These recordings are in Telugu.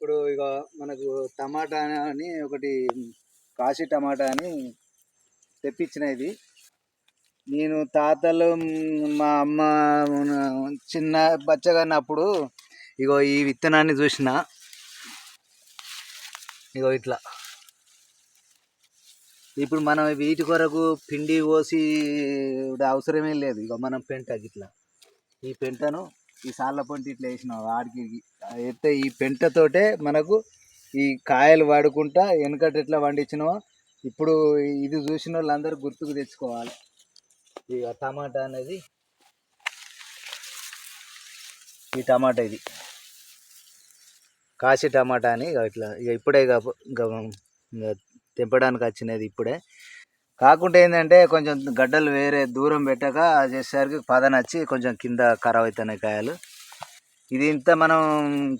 ఇప్పుడు ఇక మనకు టమాటా అని ఒకటి కాశీ టమాటా అని తెప్పించిన ఇది. నేను తాతలు మా అమ్మ చిన్న బచ్చగా ఉన్నప్పుడు ఇగో ఈ విత్తనాన్ని చూసిన. ఇగో ఇట్లా ఇప్పుడు మనం వీటి కొరకు పిండి పోసి అవసరమే లేదు. ఇక మనం పెంట ఇట్లా ఈ పెంటను ఈ సాళ్ళ పొంటి ఇట్లా వేసినాం వాడికి అయితే ఈ పెంటతోటే మనకు ఈ కాయలు వాడుకుంటా వెనకట ఎట్లా పండించినామో ఇప్పుడు ఇది చూసిన వాళ్ళందరూ గుర్తుకు తెచ్చుకోవాలి. ఇక టమాటా అనేది ఈ టమాటా ఇది కాశీ టమాటా అని ఇట్లా ఇక ఇప్పుడే తెంపడానికి వచ్చినది ఇప్పుడే. కాకుంటే ఏంటంటే కొంచెం గడ్డలు వేరే దూరం పెట్టక చేసేసరికి పదనచ్చి కొంచెం కింద ఖరాబ్ అవుతున్నాయి కాయలు. ఇది ఇంత మనం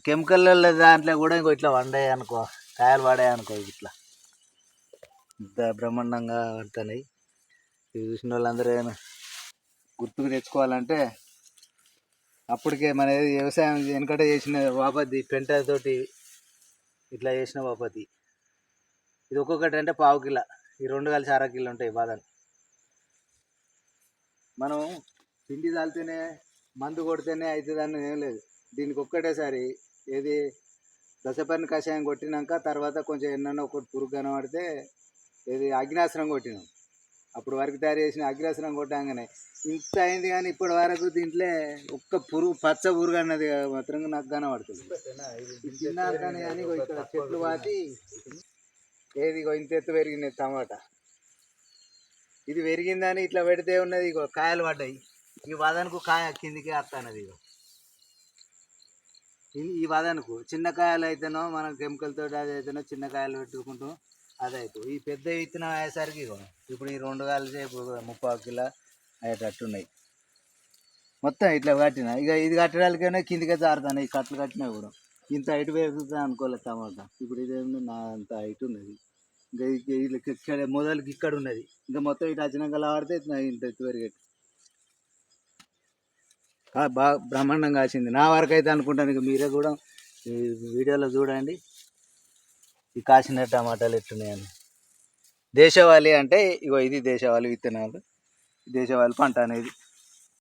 కెమికల్ దాంట్లో కూడా ఇంకో ఇట్లా వండాయి అనుకో, కాయలు పడాయి అనుకో, ఇట్లా ఇంత బ్రహ్మాండంగా పడుతున్నాయి. ఇది చూసిన వాళ్ళందరూ గుర్తుకు తెచ్చుకోవాలంటే అప్పటికే మన వ్యవసాయం వెనకట చేసిన బాపతి పెంటతోటి ఇట్లా చేసిన బాపతి. ఇది ఒక్కొక్కటి అంటే పావు కిలో, ఈ రెండు కలిసి అర కిలో ఉంటాయి బాధలు. మనం పిండి తాలితేనే మందు కొడితేనే అవుతుందని ఏం లేదు. దీనికి ఒక్కటేసారి ఏది దశపర్ణి కషాయం కొట్టినాక తర్వాత కొంచెం ఎన్నో ఒకటి పురుగు కనబడితే ఏది అగ్నాస్త్రం కొట్టినాం. అప్పుడు వరకు తయారు చేసిన అగ్నాస్త్రం కొట్టాగానే ఇంత అయింది. కానీ ఇప్పటి వరకు దీంట్లో ఒక్క పురుగు పచ్చ పురుగు అన్నది మాత్రం నాకు కనబడుతుంది. తిన్నారు కానీ ఇక్కడ చెట్లు పాతి ఏది ఇంత ఎత్తు పెరిగినాయి టమాటా. ఇది పెరిగిందని ఇట్లా పెడితే ఉన్నది ఇగో కాయలు పడ్డాయి. ఈ వదనకు కాయ కిందికి వస్తున్నది. ఇగో ఈ వదనకు చిన్న కాయలు అయితేనో మనం కెమికల్తో అది అయితేనో చిన్న కాయలు పెట్టుకుంటాం, అది అవుతుంది. ఈ పెద్ద విత్తనం అయ్యేసరికి ఇగో ఇప్పుడు ఈ రెండు కలిసి ఇప్పుడు 30 కిలో అయ్యేటట్టున్నాయి. మొత్తం ఇట్లా కట్టిన ఇక ఇది కట్టడానికైనా కిందికే జారుతాను. ఈ కట్టలు కట్టినా కూడా ఇంత హైట్ పెరుగుతుంది అనుకోలేదు టమాటా. ఇప్పుడు ఇదేమో నా అంత హైట్ ఉన్నది. ఇంకా ఇక్కడ మొదలకి ఇక్కడ ఉన్నది. ఇంకా మొత్తం ఇటు వచ్చినాక ఆడితే ఇంత ఎత్తు పెరిగేది. బాగా బ్రహ్మాండంగా వచ్చింది నా వరకు అయితే అనుకుంటాను. ఇక మీరే కూడా ఈ వీడియోలో చూడండి ఈ కాసిన టమాటాలు ఎట్టున్నాయని. దేశవాళీ అంటే ఇగో ఇది దేశవాళీ విత్తనాలు, దేశవాళీ పంట అనేది.